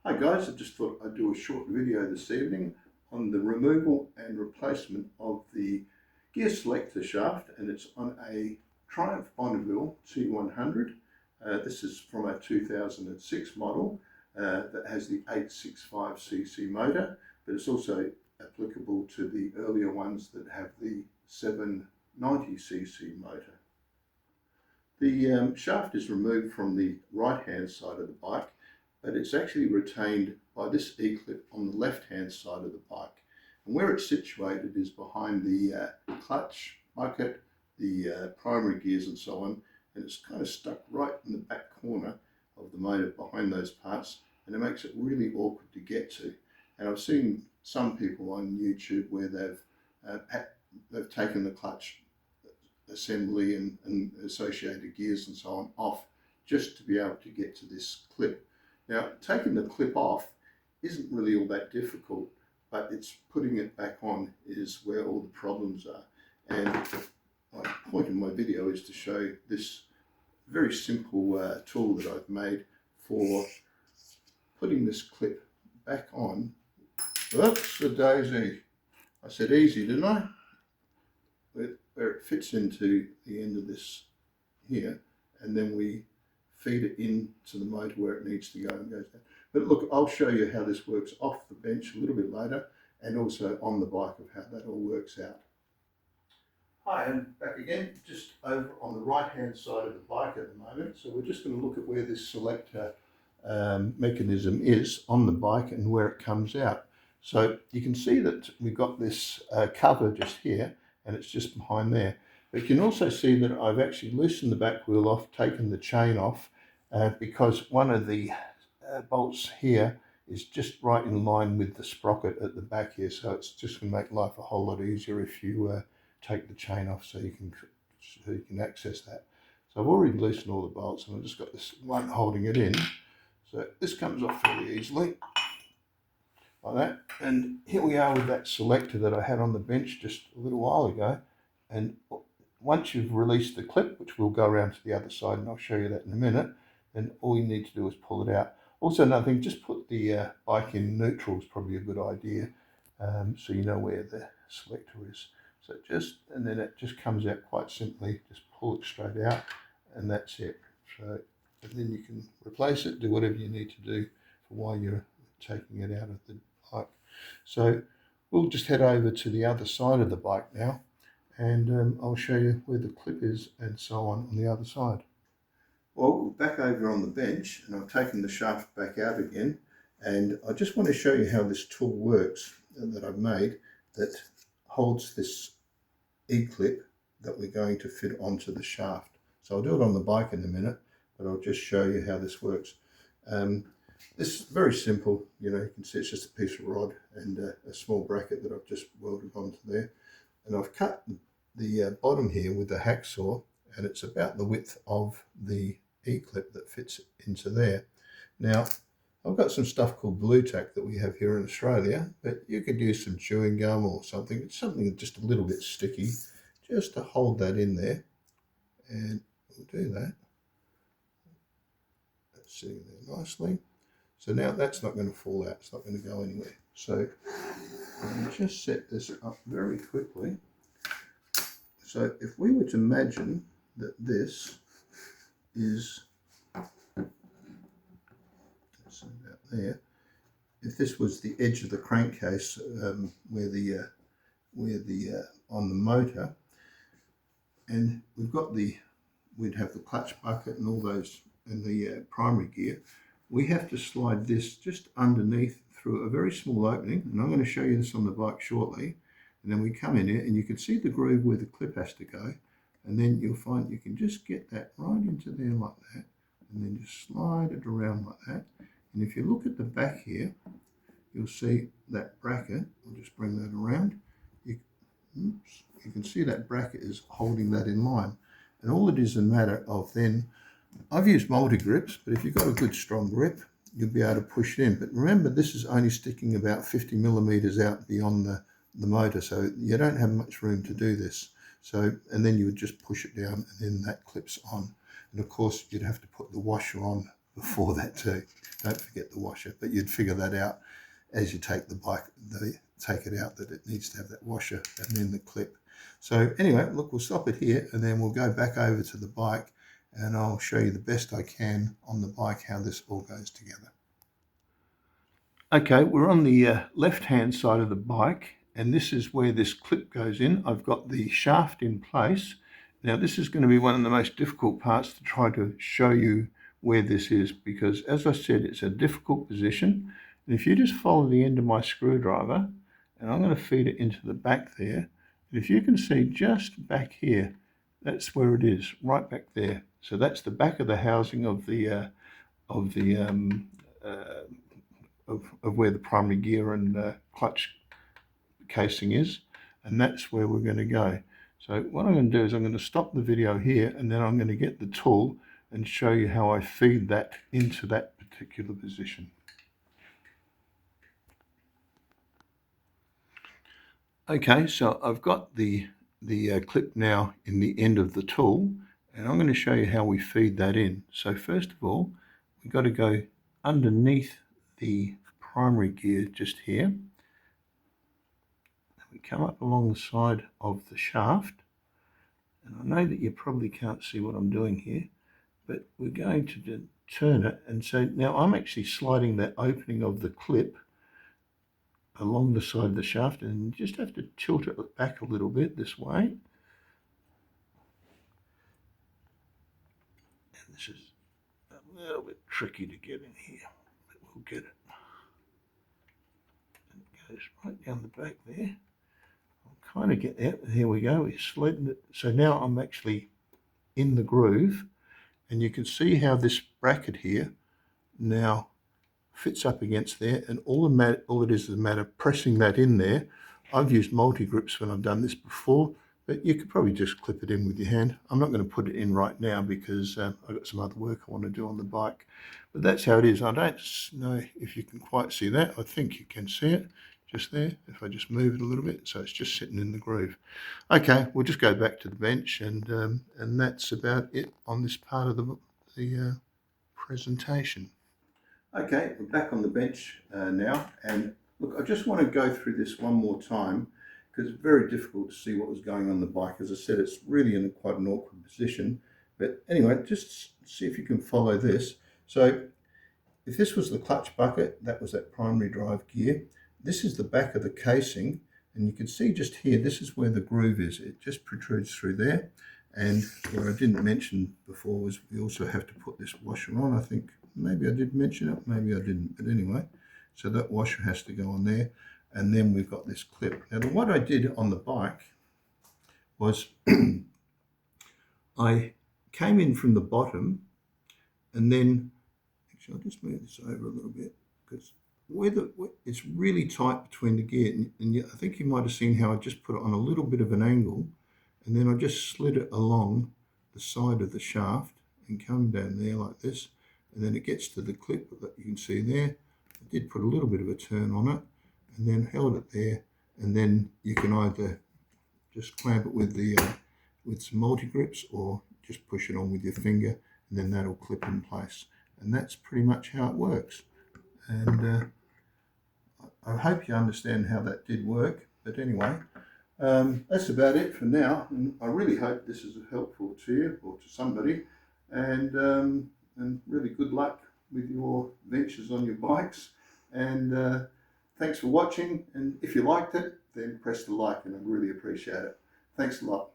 Hi guys, I just thought I'd do a short video this evening on the removal and replacement of the gear selector shaft, and it's on a Triumph Bonneville T100. This is from a 2006 model that has the 865cc motor, but it's also applicable to the earlier ones that have the 790cc motor. The shaft is removed from the right hand side of the bike, but it's actually retained by this E-clip on the left hand side of the bike. And where it's situated is behind the clutch bucket, the primary gears and so on, and it's kind of stuck right in the back corner of the motor behind those parts, and it makes it really awkward to get to. And I've seen some people on YouTube where they've taken the clutch assembly and associated gears and so on off just to be able to get to this clip. Now, taking the clip off isn't really all that difficult, but it's putting it back on is where all the problems are. And my point in my video is to show this very simple tool that I've made for putting this clip back on. Oops, a daisy. I said easy, didn't I? Where it fits into the end of this here, and then we feed it into the motor where it needs to go and goes down. But look, I'll show you how this works off the bench a little bit later, and also on the bike of how that all works out. Hi, I'm back again, just over on the right hand side of the bike at the moment. So we're just going to look at where this selector mechanism is on the bike and where it comes out. So you can see that we've got this cover just here, and it's just behind there. But you can also see that I've actually loosened the back wheel off, taken the chain off, because one of the bolts here is just right in line with the sprocket at the back here. So it's just going to make life a whole lot easier if you take the chain off so you can access that. So I've already loosened all the bolts, and I've just got this one holding it in. So this comes off fairly easily, like that. And here we are with that selector that I had on the bench just a little while ago. And once you've released the clip, which we'll go around to the other side and I'll show you that in a minute, then all you need to do is pull it out. Also, another thing, just put the bike in neutral is probably a good idea, so you know where the selector is. So and then it just comes out quite simply. Just pull it straight out, and that's it. So, and then you can replace it, do whatever you need to do for while you're taking it out of the bike. So we'll just head over to the other side of the bike now, and I'll show you where the clip is and so on the other side. Well, we're back over on the bench, and I've taken the shaft back out again, and I just want to show you how this tool works that I've made that holds this E-clip that we're going to fit onto the shaft. So I'll do it on the bike in a minute, but I'll just show you how this works. This is very simple. You can see it's just a piece of rod and a small bracket that I've just welded onto there. And I've cut the bottom here with the hacksaw, and it's about the width of the E-clip that fits into there. Now, I've got some stuff called blue tack that we have here in Australia, but you could use some chewing gum or something. It's something just a little bit sticky, just to hold that in there. And we'll do that. That's sitting there nicely. So now that's not going to fall out. It's not going to go anywhere. So I'll just set this up very quickly. So if we were to imagine that this is about there, if this was the edge of the crankcase where the on the motor, and we'd have the clutch bucket and all those and the primary gear, we have to slide this just underneath through a very small opening, and I'm going to show you this on the bike shortly. And then we come in here, and you can see the groove where the clip has to go, and then you'll find you can just get that right into there like that, and then just slide it around like that. And if you look at the back here, you'll see that bracket. I'll just bring that around. You can see that bracket is holding that in line, and all it is a matter of then, I've used multi-grips, but if you've got a good strong grip, you'll be able to push it in. But remember, this is only sticking about 50 millimeters out beyond the motor, so you don't have much room to do this. So, and then you would just push it down, and then that clips on. And of course, you'd have to put the washer on before that too. Don't forget the washer, but you'd figure that out as you take the bike, take it out, that it needs to have that washer and then the clip. So anyway, look, we'll stop it here and then we'll go back over to the bike and I'll show you the best I can on the bike how this all goes together. Okay, we're on the left-hand side of the bike, and this is where this clip goes in. I've got the shaft in place. Now, this is going to be one of the most difficult parts to try to show you where this is, because as I said, it's a difficult position. And if you just follow the end of my screwdriver, and I'm going to feed it into the back there, and if you can see just back here, that's where it is, right back there. So that's the back of the housing of where the primary gear and clutch casing is, and that's where we're going to go. So what I'm going to do is I'm going to stop the video here, and then I'm going to get the tool and show you how I feed that into that particular position. Okay, so I've got the clip now in the end of the tool, and I'm going to show you how we feed that in. So first of all, we've got to go underneath the primary gear just here. We come up along the side of the shaft, and I know that you probably can't see what I'm doing here, but we're going to turn it, and so now I'm actually sliding that opening of the clip along the side of the shaft, and you just have to tilt it back a little bit this way. And this is a little bit tricky to get in here, but we'll get it. And it goes right down the back there. I'll kind of get there. Here we go. We're sliding it. So now I'm actually in the groove, and you can see how this bracket here now fits up against there, and all it is a matter of pressing that in there. I've used multi-grips when I've done this before, but you could probably just clip it in with your hand. I'm not going to put it in right now because I've got some other work I want to do on the bike, but that's how it is. I don't know if you can quite see that. I think you can see it just there if I just move it a little bit, so it's just sitting in the groove. Okay, we'll just go back to the bench, and that's about it on this part of the presentation. Okay, we're back on the bench now, and look, I just want to go through this one more time because it's very difficult to see what was going on the bike. As I said, it's really in quite an awkward position, but anyway, just see if you can follow this. So if this was the clutch bucket, that was that primary drive gear. This is the back of the casing, and you can see just here, this is where the groove is. It just protrudes through there, and what I didn't mention before was we also have to put this washer on. I think maybe I did mention it, maybe I didn't, but anyway, so that washer has to go on there, and then we've got this clip. Now, what I did on the bike was I came in from the bottom, and then, actually I'll just move this over a little bit, because it's really tight between the gear, and I think you might have seen how I just put it on a little bit of an angle, and then I just slid it along the side of the shaft and come down there like this, and then it gets to the clip that you can see there. I did put a little bit of a turn on it and then held it there, and then you can either just clamp it with some multi-grips or just push it on with your finger, and then that'll clip in place. And that's pretty much how it works. And I hope you understand how that did work. But anyway, that's about it for now. And I really hope this is helpful to you or to somebody. And really good luck with your ventures on your bikes. And thanks for watching. And if you liked it, then press the like, and I'd really appreciate it. Thanks a lot.